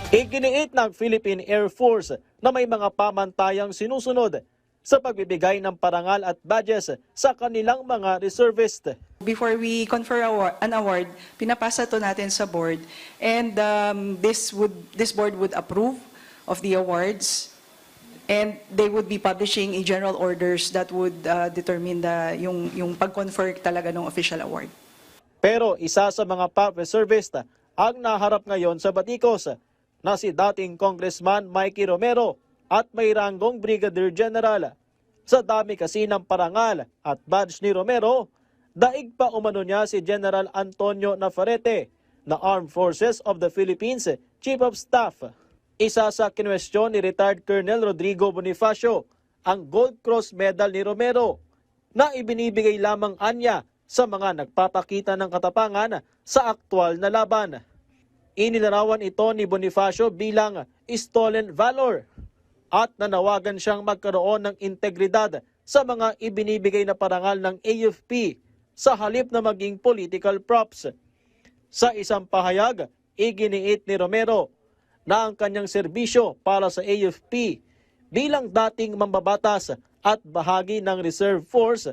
Iginiit ng Philippine Air Force na may mga pamantayang sinusunod sa pagbibigay ng parangal at badges sa kanilang mga reservist. Before we confer an award, pinapasa to natin sa board, and this board would approve of the awards, and they would be publishing a general orders that would determine yung pag-confer talaga ng official award. Pero isa sa mga PAF reservist ang naharap ngayon sa batikos na si dating Congressman Mikey Romero at may ranggong Brigadier General. Sa dami kasi ng parangal at badge ni Romero, daig pa umano niya si General Antonio Navarrete na Armed Forces of the Philippines Chief of Staff. Isa sa kinwestiyon ni retired Colonel Rodrigo Bonifacio ang Gold Cross Medal ni Romero na ibinibigay lamang anya sa mga nagpapakita ng katapangan sa aktwal na laban. Inilarawan ito ni Bonifacio bilang stolen valor at nanawagan siyang magkaroon ng integridad sa mga ibinibigay na parangal ng AFP sa halip na maging political props. Sa isang pahayag, iginiit ni Romero na ang kanyang serbisyo para sa AFP bilang dating mambabatas at bahagi ng Reserve Force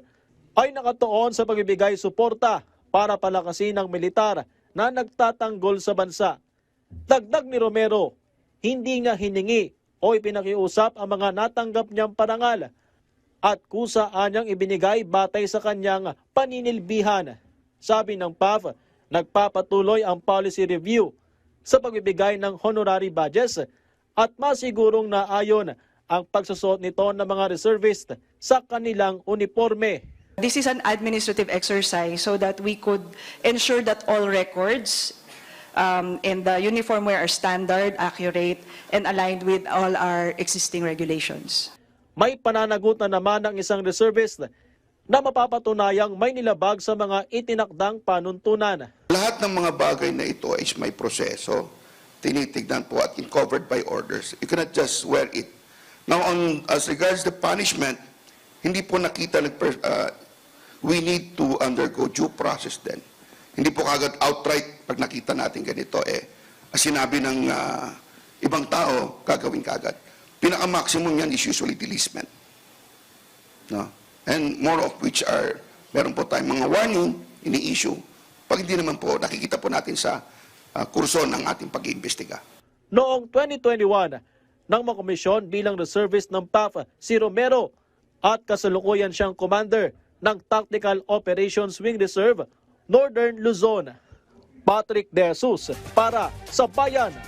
ay nakatuon sa pagbibigay suporta para palakasin ng militar na nagtatanggol sa bansa. Dagdag ni Romero, hindi niya hiningi o ipinakiusap ang mga natanggap niyang parangal at kusaan niyang ibinigay batay sa kanyang paninilbihan. Sabi ng PAF, nagpapatuloy ang policy review sa pagbibigay ng honorary badges at masigurong naayon ang pagsusot nito ng mga reservist sa kanilang uniforme. This is an administrative exercise so that we could ensure that all records and the uniform wear are standard, accurate, and aligned with all our existing regulations. May pananagutan naman ng isang reservist na mapapatunayang may nilabag sa mga itinakdang panuntunan. Lahat ng mga bagay na ito is may proseso, tinitignan po at covered by orders. You cannot just wear it. Now, as regards the punishment, hindi po nakita, we need to undergo due process then. Hindi po kagad outright pag nakita natin ganito, sinabi ng ibang tao, gagawin kagad. Pinaka-maximum yan is usually delisment. No? And more of which are, meron po tayong mga warning, ini-issue. Pag hindi naman po, nakikita po natin sa kurso ng ating pag-iimbestiga. Noong 2021, nang makomisyon bilang reservist ng PAF si Romero at kasalukuyan siyang commander ng Tactical Operations Wing Reserve, Northern Luzon. Patrick De Jesus para sa Bayan.